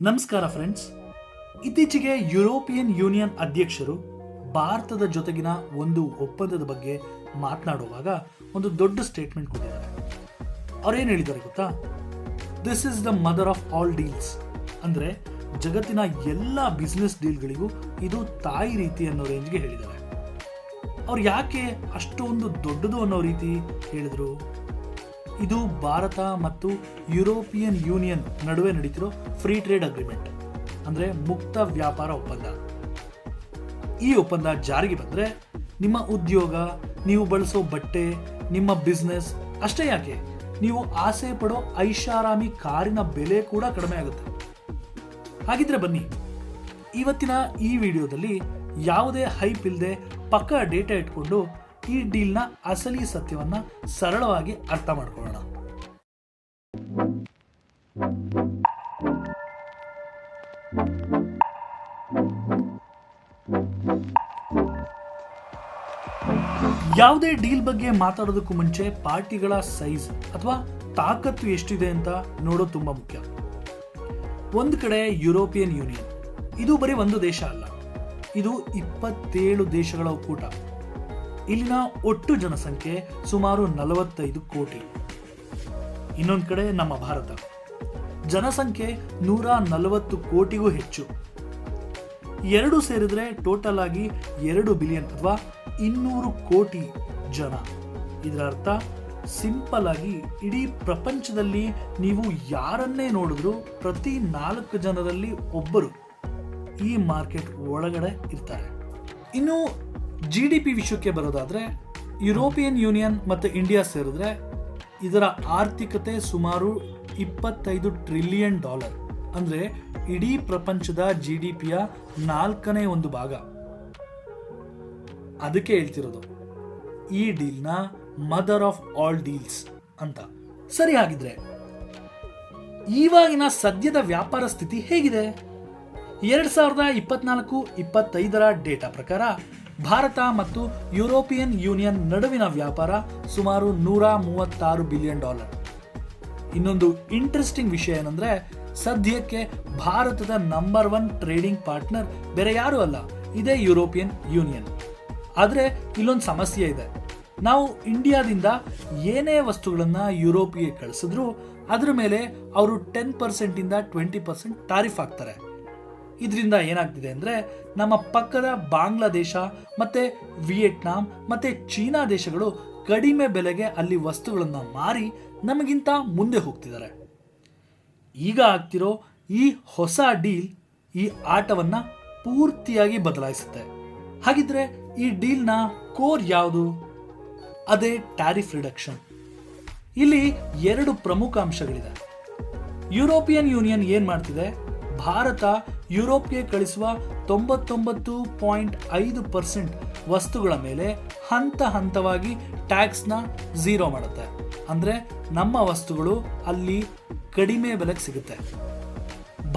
ನಮಸ್ಕಾರ ಫ್ರೆಂಡ್ಸ್. ಇತ್ತೀಚೆಗೆ European union ಅಧ್ಯಕ್ಷರು ಭಾರತದ ಜೊತೆಗಿನ ಒಂದು ಒಪ್ಪಂದದ ಬಗ್ಗೆ ಮಾತನಾಡುವಾಗ ಒಂದು ದೊಡ್ಡ ಸ್ಟೇಟ್ಮೆಂಟ್ ಕೊಟ್ಟಿದ್ದಾರೆ. ಅವ್ರೇನು ಹೇಳಿದ್ದಾರೆ ಗೊತ್ತಾ? This is the mother of all deals. ಅಂದರೆ ಜಗತ್ತಿನ ಎಲ್ಲ ಬಿಸ್ನೆಸ್ ಡೀಲ್ಗಳಿಗೂ ಇದು ತಾಯಿ ರೀತಿ ಅನ್ನೋ ರೇಂಜ್ಗೆ ಹೇಳಿದ್ದಾರೆ. ಅವ್ರು ಯಾಕೆ ಅಷ್ಟೊಂದು ದೊಡ್ಡದು ಅನ್ನೋ ರೀತಿ ಹೇಳಿದ್ರು? ಇದು ಭಾರತ ಮತ್ತು ಯುರೋಪಿಯನ್ ಯೂನಿಯನ್ ನಡುವೆ ನಡೀತಿರೋ ಫ್ರೀ ಟ್ರೇಡ್ ಅಗ್ರಿಮೆಂಟ್, ಅಂದರೆ ಮುಕ್ತ ವ್ಯಾಪಾರ ಒಪ್ಪಂದ. ಈ ಒಪ್ಪಂದ ಜಾರಿಗೆ ಬಂದರೆ ನಿಮ್ಮ ಉದ್ಯೋಗ, ನೀವು ಬಳಸೋ ಬಟ್ಟೆ, ನಿಮ್ಮ ಬಿಸ್ನೆಸ್ ಅಷ್ಟೇ ಯಾಕೆ, ನೀವು ಆಸೆ ಪಡೋ ಐಷಾರಾಮಿ ಕಾರಿನ ಬೆಲೆ ಕೂಡ ಕಡಿಮೆ ಆಗುತ್ತೆ. ಹಾಗಿದ್ರೆ ಬನ್ನಿ, ಇವತ್ತಿನ ಈ ವಿಡಿಯೋದಲ್ಲಿ ಯಾವುದೇ ಹೈಪ್ ಇಲ್ಲದೆ ಪಕ್ಕಾ ಡೇಟಾ ಇಟ್ಕೊಂಡು ಈ ಡೀಲ್ನ ಅಸಲಿ ಸತ್ಯವನ್ನ ಸರಳವಾಗಿ ಅರ್ಥ ಮಾಡ್ಕೊಳ್ಳೋಣ. ಯಾವುದೇ ಡೀಲ್ ಬಗ್ಗೆ ಮಾತಾಡೋದಕ್ಕೂ ಮುಂಚೆ ಪಾರ್ಟಿಗಳ ಸೈಜ್ ಅಥವಾ ತಾಕತ್ತು ಎಷ್ಟಿದೆ ಅಂತ ನೋಡೋದು ತುಂಬಾ ಮುಖ್ಯ. ಒಂದು ಕಡೆ ಯುರೋಪಿಯನ್ ಯೂನಿಯನ್, ಇದು ಬರೀ ಒಂದು ದೇಶ ಅಲ್ಲ, ಇದು 27 ದೇಶಗಳ ಒಕ್ಕೂಟ. ಇಲ್ಲಿನ ಒಟ್ಟು ಜನಸಂಖ್ಯೆ ಸುಮಾರು 45 ಕೋಟಿ. ಇನ್ನೊಂದು ಕಡೆ ನಮ್ಮ ಭಾರತ, ಜನಸಂಖ್ಯೆ 140 ಕೋಟಿಗೂ ಹೆಚ್ಚು. ಎರಡು ಸೇರಿದ್ರೆ ಟೋಟಲ್ ಆಗಿ 2 ಬಿಲಿಯನ್ ಅಥವಾ 200 ಕೋಟಿ ಜನ. ಇದರ ಅರ್ಥ ಸಿಂಪಲ್ ಆಗಿ ಇಡೀ ಪ್ರಪಂಚದಲ್ಲಿ ನೀವು ಯಾರನ್ನೇ ನೋಡಿದ್ರು ಪ್ರತಿ 4 ಜನರಲ್ಲಿ ಒಬ್ಬರು ಈ ಮಾರ್ಕೆಟ್ ಒಳಗಡೆ ಇರ್ತಾರೆ. ಇನ್ನು GDP ವಿಷಯಕ್ಕೆ ಬರೋದಾದ್ರೆ, ಯುರೋಪಿಯನ್ ಯೂನಿಯನ್ ಮತ್ತು ಇಂಡಿಯಾ ಸೇರಿದ್ರೆ ಇದರ ಆರ್ಥಿಕತೆ ಸುಮಾರು $25 ಟ್ರಿಲಿಯನ್. ಅಂದ್ರೆ ಇಡೀ ಪ್ರಪಂಚದ GDPಯ 4ನೇ ಒಂದು ಭಾಗ. ಅದಕ್ಕೆ ಹೇಳ್ತಿರೋದು ಈ ಡೀಲ್ನ ಮದರ್ ಆಫ್ ಆಲ್ ಡೀಲ್ಸ್ ಅಂತ. ಸರಿ, ಹಾಗಿದ್ರೆ ಇವಾಗಿನ ಸದ್ಯದ ವ್ಯಾಪಾರ ಸ್ಥಿತಿ ಹೇಗಿದೆ? 2024-25 ಡೇಟಾ ಪ್ರಕಾರ ಭಾರತ ಮತ್ತು ಯುರೋಪಿಯನ್ ಯೂನಿಯನ್ ನಡುವಿನ ವ್ಯಾಪಾರ ಸುಮಾರು $136 ಬಿಲಿಯನ್. ಇನ್ನೊಂದು ಇಂಟ್ರೆಸ್ಟಿಂಗ್ ವಿಷಯ ಏನಂದ್ರೆ, ಸದ್ಯಕ್ಕೆ ಭಾರತದ ನಂಬರ್ 1 ಟ್ರೇಡಿಂಗ್ ಪಾರ್ಟ್ನರ್ ಬೇರೆ ಯಾರು ಅಲ್ಲ, ಇದೇ ಯುರೋಪಿಯನ್ ಯೂನಿಯನ್. ಆದ್ರೆ ಇಲ್ಲೊಂದು ಸಮಸ್ಯೆ ಇದೆ. ನಾವು ಇಂಡಿಯಾದಿಂದ ಏನೇ ವಸ್ತುಗಳನ್ನ ಯುರೋಪಿಗೆ ಕಳಿಸಿದ್ರು ಅದ್ರ ಮೇಲೆ ಅವರು 10% ಇಂದ 20% ಟಾರಿಫ್ ಹಾಕ್ತಾರೆ. ಇದರಿಂದ ಏನಾಗ್ತಿದೆ ಅಂದ್ರೆ, ನಮ್ಮ ಪಕ್ಕದ ಬಾಂಗ್ಲಾದೇಶ ಮತ್ತೆ ವಿಯೆಟ್ನಾಂ ಮತ್ತೆ ಚೀನಾ ದೇಶಗಳು ಕಡಿಮೆ ಬೆಲೆಗೆ ಅಲ್ಲಿ ವಸ್ತುಗಳನ್ನ ಮಾರಿ ನಮಗಿಂತ ಮುಂದೆ ಹೋಗ್ತಿದ್ದಾರೆ. ಈಗ ಆಗ್ತಿರೋ ಈ ಹೊಸ ಡೀಲ್ ಈ ಆಟವನ್ನ ಪೂರ್ತಿಯಾಗಿ ಬದಲಾಯಿಸುತ್ತೆ. ಹಾಗಿದ್ರೆ ಈ ಡೀಲ್ನ ಕೋರ್ ಯಾವುದು? ಅದೇ ಟ್ಯಾರಿಫ್ ರಿಡಕ್ಷನ್. ಇಲ್ಲಿ 2 ಪ್ರಮುಖ ಅಂಶಗಳಿದೆ. ಯುರೋಪಿಯನ್ ಯೂನಿಯನ್ ಏನ್ ಮಾಡ್ತಿದೆ, ಭಾರತ ಯುರೋಪ್ಗೆ ಕಳಿಸುವ 99.5% ವಸ್ತುಗಳ ಮೇಲೆ ಹಂತ ಹಂತವಾಗಿ ಟ್ಯಾಕ್ಸ್ನ 0 ಮಾಡುತ್ತೆ. ಅಂದ್ರೆ ನಮ್ಮ ವಸ್ತುಗಳು ಅಲ್ಲಿ ಕಡಿಮೆ ಬೆಲೆಗೆ ಸಿಗುತ್ತೆ.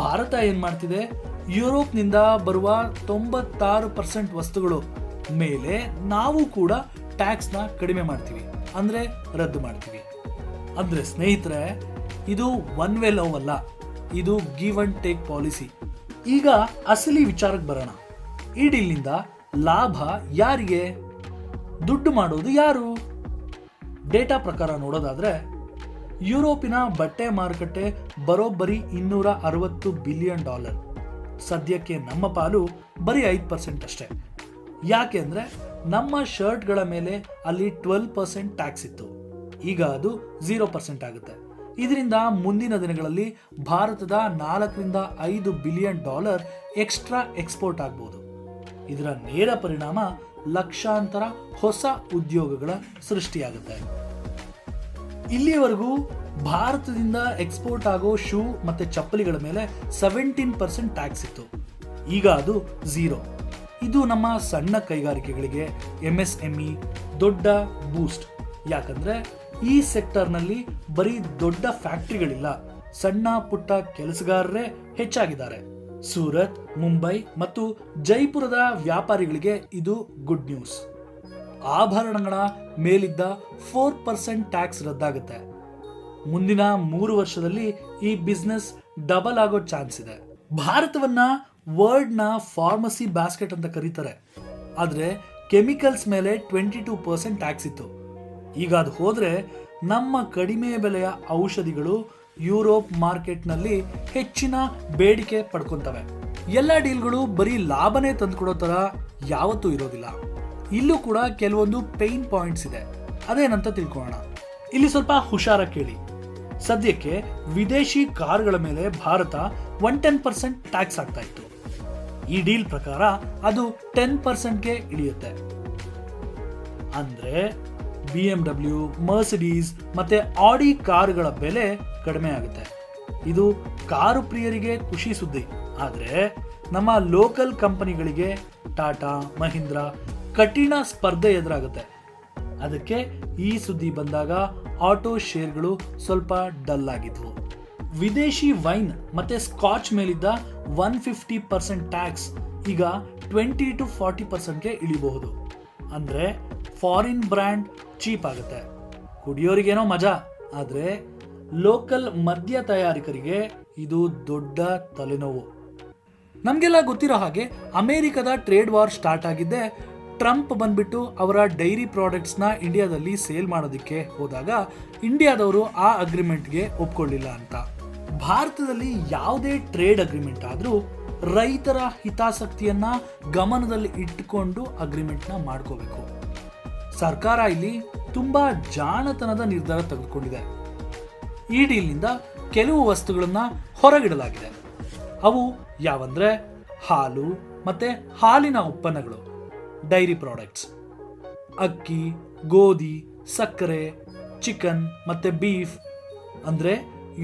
ಭಾರತ ಏನ್ ಮಾಡ್ತಿದೆ, ಯುರೋಪ್ನಿಂದ ಬರುವ 96% ವಸ್ತುಗಳು ಮೇಲೆ ನಾವು ಕೂಡ ಟ್ಯಾಕ್ಸ್ನ ಕಡಿಮೆ ಮಾಡ್ತೀವಿ, ಅಂದ್ರೆ ರದ್ದು ಮಾಡ್ತೀವಿ. ಅಂದ್ರೆ ಸ್ನೇಹಿತರೆ, ಇದು ಒನ್ ವೇ ಲವ್ ಅಲ್ಲ, ಇದು ಗಿವ್ ಅಂಡ್ ಟೇಕ್ ಪಾಲಿಸಿ. ಈಗ ಅಸಲಿ ವಿಚಾರಕ್ಕೆ ಬರೋಣ. ಈ ಡೀಲ್ನಿಂದ ಲಾಭ ಯಾರಿಗೆ? ದುಡ್ಡು ಮಾಡೋದು ಯಾರು? ಡೇಟಾ ಪ್ರಕಾರ ನೋಡೋದಾದ್ರೆ, ಯುರೋಪಿನ ಬಟ್ಟೆ ಮಾರುಕಟ್ಟೆ ಬರೋಬ್ಬರಿ $260 ಬಿಲಿಯನ್. ಸದ್ಯಕ್ಕೆ ನಮ್ಮ ಪಾಲು ಬರೀ 5% ಅಷ್ಟೇ. ಯಾಕೆ ಅಂದ್ರೆ ನಮ್ಮ ಶರ್ಟ್ಗಳ ಮೇಲೆ ಅಲ್ಲಿ 12% ಟ್ಯಾಕ್ಸ್ ಇತ್ತು, ಈಗ ಅದು 0% ಆಗುತ್ತೆ. ಇದರಿಂದ ಮುಂದಿನ ದಿನಗಳಲ್ಲಿ ಭಾರತದ $4-5 ಬಿಲಿಯನ್ ಎಕ್ಸ್ಟ್ರಾ ಎಕ್ಸ್ಪೋರ್ಟ್ ಆಗ್ಬೋದು. ಇದರ ನೇರ ಪರಿಣಾಮ ಲಕ್ಷಾಂತರ ಹೊಸ ಉದ್ಯೋಗಗಳ ಸೃಷ್ಟಿಯಾಗುತ್ತೆ. ಇಲ್ಲಿಯವರೆಗೂ ಭಾರತದಿಂದ ಎಕ್ಸ್ಪೋರ್ಟ್ ಆಗೋ ಶೂ ಮತ್ತೆ ಚಪ್ಪಲಿಗಳ ಮೇಲೆ 17% ಟ್ಯಾಕ್ಸ್ ಇತ್ತು, ಈಗ ಅದು 0. ಇದು ನಮ್ಮ ಸಣ್ಣ ಕೈಗಾರಿಕೆಗಳಿಗೆ MSME ದೊಡ್ಡ ಬೂಸ್ಟ್. ಯಾಕಂದ್ರೆ ಈ ಸೆಕ್ಟರ್ನಲ್ಲಿ ಬರೀ ದೊಡ್ಡ ಫ್ಯಾಕ್ಟರಿಗಳಿಲ್ಲ, ಸಣ್ಣ ಪುಟ್ಟ ಕೆಲಸಗಾರರೇ ಹೆಚ್ಚಾಗಿದ್ದಾರೆ. ಸೂರತ್, ಮುಂಬೈ ಮತ್ತು ಜೈಪುರದ ವ್ಯಾಪಾರಿಗಳಿಗೆ ಇದು ಗುಡ್ ನ್ಯೂಸ್. ಆಭರಣಗಳ ಮೇಲಿದ್ದ 4% ಟ್ಯಾಕ್ಸ್ ರದ್ದಾಗುತ್ತೆ. ಮುಂದಿನ 3 ವರ್ಷದಲ್ಲಿ ಈ ಬಿಸ್ನೆಸ್ ಡಬಲ್ ಆಗೋ ಚಾನ್ಸ್ ಇದೆ. ಭಾರತವನ್ನ ವರ್ಲ್ಡ್ನ ಫಾರ್ಮಸಿ ಬ್ಯಾಸ್ಕೆಟ್ ಅಂತ ಕರೀತಾರೆ. ಆದರೆ ಕೆಮಿಕಲ್ಸ್ ಮೇಲೆ 22% ಟ್ಯಾಕ್ಸ್ ಇತ್ತು. ಈಗ ಅದು ಹೋದ್ರೆ ನಮ್ಮ ಕಡಿಮೆ ಬೆಲೆಯ ಔಷಧಿಗಳು ಯುರೋಪ್ ಮಾರ್ಕೆಟ್ನಲ್ಲಿ ಹೆಚ್ಚಿನ ಬೇಡಿಕೆ ಪಡ್ಕೊಂತವೆ. ಎಲ್ಲ ಡೀಲ್ಗಳು ಬರೀ ಲಾಭನೇ ತಂದುಕೊಡೋ ಥರ ಯಾವತ್ತೂ ಇರೋದಿಲ್ಲ. ಇಲ್ಲೂ ಕೂಡ ಕೆಲವೊಂದು ಪೇನ್ ಪಾಯಿಂಟ್ಸ್ ಇದೆ. ಅದೇನಂತ ತಿಳ್ಕೊಳ್ಳೋಣ. ಇಲ್ಲಿ ಸ್ವಲ್ಪ ಹುಷಾರ ಕೇಳಿ. ಸದ್ಯಕ್ಕೆ ವಿದೇಶಿ ಕಾರ್ಗಳ ಮೇಲೆ ಭಾರತ 110% ಟ್ಯಾಕ್ಸ್ ಆಗ್ತಾ ಇತ್ತು. ಈ ಡೀಲ್ ಪ್ರಕಾರ ಅದು 10%ಗೆ ಇಳಿಯುತ್ತೆ. ಅಂದ್ರೆ BMW, ಮರ್ಸಿಡೀಸ್ ಮತ್ತೆ ಆಡಿ ಕಾರುಗಳ ಬೆಲೆ ಕಡಿಮೆ ಆಗುತ್ತೆ. ಇದು ಕಾರು ಪ್ರಿಯರಿಗೆ ಖುಷಿ ಸುದ್ದಿ. ಆದರೆ ನಮ್ಮ ಲೋಕಲ್ ಕಂಪನಿಗಳಿಗೆ ಟಾಟಾ, ಮಹೀಂದ್ರ ಕಠಿಣ ಸ್ಪರ್ಧೆ ಎದುರಾಗುತ್ತೆ. ಅದಕ್ಕೆ ಈ ಸುದ್ದಿ ಬಂದಾಗ ಆಟೋ ಶೇರ್ಗಳು ಸ್ವಲ್ಪ ಡಲ್ ಆಗಿದ್ವು. ವಿದೇಶಿ ವೈನ್ ಮತ್ತೆ ಸ್ಕಾಚ್ ಮೇಲಿದ್ದ 150% ಟ್ಯಾಕ್ಸ್ ಈಗ 20 to 40%ಗೆ ಇಳಿಬಹುದು. ಅಂದ್ರೆ ಫಾರಿನ್ ಬ್ರ್ಯಾಂಡ್ ಚೀಪ್ ಆಗುತ್ತೆ. ಕುಡಿಯೋರಿಗೇನೋ ಮಜಾ, ಆದರೆ ಲೋಕಲ್ ಮದ್ಯ ತಯಾರಕರಿಗೆ ಇದು ದೊಡ್ಡ ತಲೆನೋವು. ನಮಗೆಲ್ಲ ಗೊತ್ತಿರೋ ಹಾಗೆ ಅಮೆರಿಕದ ಟ್ರೇಡ್ ವಾರ್ ಸ್ಟಾರ್ಟ್ ಆಗಿದ್ದೆ ಟ್ರಂಪ್ ಬಂದ್ಬಿಟ್ಟು ಅವರ ಡೈರಿ ಪ್ರಾಡಕ್ಟ್ಸ್ನ ಇಂಡಿಯಾದಲ್ಲಿ ಸೇಲ್ ಮಾಡೋದಕ್ಕೆ ಹೋದಾಗ ಇಂಡಿಯಾದವರು ಆ ಅಗ್ರಿಮೆಂಟ್ಗೆ ಒಪ್ಕೊಳ್ಳಿಲ್ಲ ಅಂತ. ಭಾರತದಲ್ಲಿ ಯಾವುದೇ ಟ್ರೇಡ್ ಅಗ್ರಿಮೆಂಟ್ ಆದರೂ ರೈತರ ಹಿತಾಸಕ್ತಿಯನ್ನ ಗಮನದಲ್ಲಿ ಇಟ್ಟುಕೊಂಡು ಅಗ್ರಿಮೆಂಟ್ನ ಮಾಡ್ಕೋಬೇಕು. ಸರ್ಕಾರ ಇಲ್ಲಿ ತುಂಬಾ ಜಾಣತನದ ನಿರ್ಧಾರ ತೆಗೆದುಕೊಂಡಿದೆ. ಈ ಡೀಲ್ನಿಂದ ಕೆಲವು ವಸ್ತುಗಳನ್ನ ಹೊರಗಿಡಲಾಗಿದೆ. ಅವು ಯಾವಂದ್ರೆ ಹಾಲು ಮತ್ತೆ ಹಾಲಿನ ಉತ್ಪನ್ನಗಳು, ಡೈರಿ ಪ್ರಾಡಕ್ಟ್ಸ್, ಅಕ್ಕಿ, ಗೋಧಿ, ಸಕ್ಕರೆ, ಚಿಕನ್ ಮತ್ತೆ ಬೀಫ್. ಅಂದ್ರೆ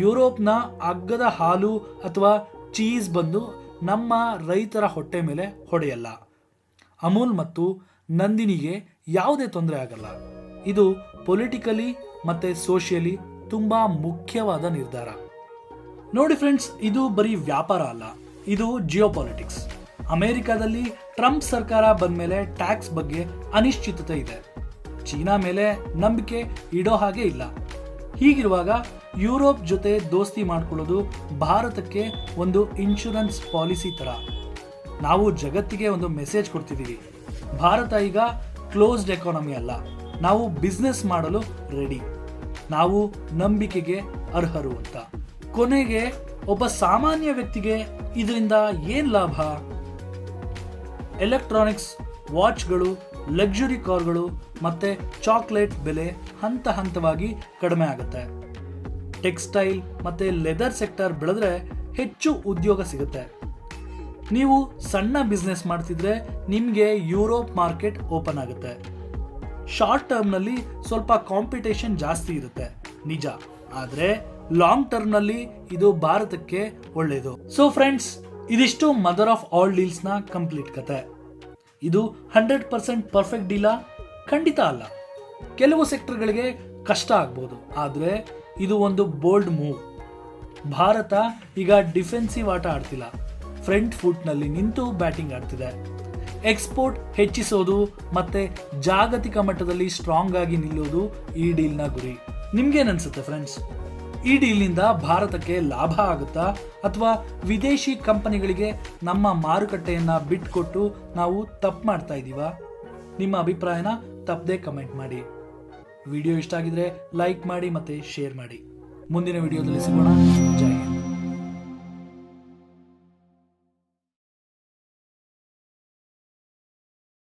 ಯುರೋಪ್ನ ಅಗ್ಗದ ಹಾಲು ಅಥವಾ ಚೀಸ್ ಬಂದು ನಮ್ಮ ರೈತರ ಹೊಟ್ಟೆ ಮೇಲೆ ಹೊಡೆಯಲ್ಲ. ಅಮೂಲ್ ಮತ್ತು ನಂದಿನಿಗೆ ಯಾವುದೇ ತೊಂದರೆ ಆಗಲ್ಲ. ಇದು ಪೊಲಿಟಿಕಲಿ ಮತ್ತೆ ಸೋಷಿಯಲಿ ತುಂಬಾ ಮುಖ್ಯವಾದ ನಿರ್ಧಾರ. ನೋಡಿ ಫ್ರೆಂಡ್ಸ್, ಇದು ಬರೀ ವ್ಯಾಪಾರ ಅಲ್ಲ, ಇದು ಜಿಯೋಪಾಲಿಟಿಕ್ಸ್. ಅಮೆರಿಕಾದಲ್ಲಿ ಟ್ರಂಪ್ ಸರ್ಕಾರ ಬಂದ ಮೇಲೆ ಟ್ಯಾಕ್ಸ್ ಬಗ್ಗೆ ಅನಿಶ್ಚಿತತೆ ಇದೆ. ಚೀನಾ ಮೇಲೆ ನಂಬಿಕೆ ಇಡೋ ಹಾಗೆ ಇಲ್ಲ. ಹೀಗಿರುವಾಗ ಯುರೋಪ್ ಜೊತೆ ದೋಸ್ತಿ ಮಾಡ್ಕೊಳ್ಳೋದು ಭಾರತಕ್ಕೆ ಒಂದು ಇನ್ಶೂರೆನ್ಸ್ ಪಾಲಿಸಿ ತರ. ನಾವು ಜಗತ್ತಿಗೆ ಒಂದು ಮೆಸೇಜ್ ಕೊಡ್ತಿದ್ದೀವಿ, ಭಾರತ ಈಗ ಕ್ಲೋಸ್ಡ್ ಎಕಾನಮಿ ಅಲ್ಲ, ನಾವು ಬಿಸ್ನೆಸ್ ಮಾಡಲು ರೆಡಿ, ನಾವು ನಂಬಿಕೆಗೆ ಅರ್ಹರು ಅಂತ. ಕೊನೆಗೆ ಒಬ್ಬ ಸಾಮಾನ್ಯ ವ್ಯಕ್ತಿಗೆ ಇದರಿಂದ ಏನ್ ಲಾಭ? ಎಲೆಕ್ಟ್ರಾನಿಕ್ಸ್, ವಾಚ್ಗಳು, ಲಕ್ಸುರಿ ಕಾರ್ಗಳು ಮತ್ತೆ ಚಾಕ್ಲೇಟ್ ಬೆಲೆ ಹಂತ ಹಂತವಾಗಿ ಕಡಿಮೆ ಆಗುತ್ತೆ. ಟೆಕ್ಸ್ಟೈಲ್ ಮತ್ತೆ ಲೆದರ್ ಸೆಕ್ಟರ್ ಬೆಳೆದ್ರೆ ಹೆಚ್ಚು ಉದ್ಯೋಗ ಸಿಗುತ್ತೆ. ನೀವು ಸಣ್ಣ ಬಿಸ್ನೆಸ್ ಮಾಡ್ತಿದ್ರೆ ನಿಮಗೆ ಯುರೋಪ್ ಮಾರ್ಕೆಟ್ ಓಪನ್ ಆಗುತ್ತೆ. ಶಾರ್ಟ್ ಟರ್ಮ್ನಲ್ಲಿ ಸ್ವಲ್ಪ ಕಾಂಪಿಟೇಷನ್ ಜಾಸ್ತಿ ಇರುತ್ತೆ ನಿಜ, ಆದರೆ ಲಾಂಗ್ ಟರ್ಮ್ನಲ್ಲಿ ಇದು ಭಾರತಕ್ಕೆ ಒಳ್ಳೆಯದು. ಸೊ ಫ್ರೆಂಡ್ಸ್, ಇದಿಷ್ಟು ಮದರ್ ಆಫ್ ಆಲ್ ಡೀಲ್ಸ್ನ ಕಂಪ್ಲೀಟ್ ಕತೆ. ಇದು 100% ಪರ್ಫೆಕ್ಟ್ ಡೀಲಾ? ಖಂಡಿತ ಅಲ್ಲ. ಕೆಲವು ಸೆಕ್ಟರ್ಗಳಿಗೆ ಕಷ್ಟ ಆಗ್ಬೋದು, ಆದರೆ ಇದು ಒಂದು ಬೋಲ್ಡ್ ಮೂವ್. ಭಾರತ ಈಗ ಡಿಫೆನ್ಸಿವ್ ಆಟ ಆಡ್ತಿಲ್ಲ, ಫ್ರಂಟ್ ಫುಟ್ನಲ್ಲಿ ನಿಂತು ಬ್ಯಾಟಿಂಗ್ ಆಡ್ತಿದೆ. ಎಕ್ಸ್ಪೋರ್ಟ್ ಹೆಚ್ಚಿಸೋದು ಮತ್ತೆ ಜಾಗತಿಕ ಮಟ್ಟದಲ್ಲಿ ಸ್ಟ್ರಾಂಗ್ ಆಗಿ ನಿಲ್ಲೋದು ಈ ಡೀಲ್ನ ಗುರಿ. ನಿಮ್ಗೇನನ್ಸುತ್ತೆ ಫ್ರೆಂಡ್ಸ್? ಈ ಡೀಲ್ನಿಂದ ಭಾರತಕ್ಕೆ ಲಾಭ ಆಗುತ್ತಾ ಅಥವಾ ವಿದೇಶಿ ಕಂಪನಿಗಳಿಗೆ ನಮ್ಮ ಮಾರುಕಟ್ಟೆಯನ್ನ ಬಿಟ್ಕೊಟ್ಟು ನಾವು ತಪ್ಪು ಮಾಡ್ತಾ ಇದ್ದೀವಾ? ನಿಮ್ಮ ಅಭಿಪ್ರಾಯನ ತಪ್ಪದೆ ಕಮೆಂಟ್ ಮಾಡಿ. ವಿಡಿಯೋ ಇಷ್ಟ ಆಗಿದ್ರೆ ಲೈಕ್ ಮಾಡಿ ಮತ್ತೆ ಶೇರ್ ಮಾಡಿ. ಮುಂದಿನ ವಿಡಿಯೋದಲ್ಲಿ ಸಿಗೋಣ. ಜೈ ಹಿಂದ್.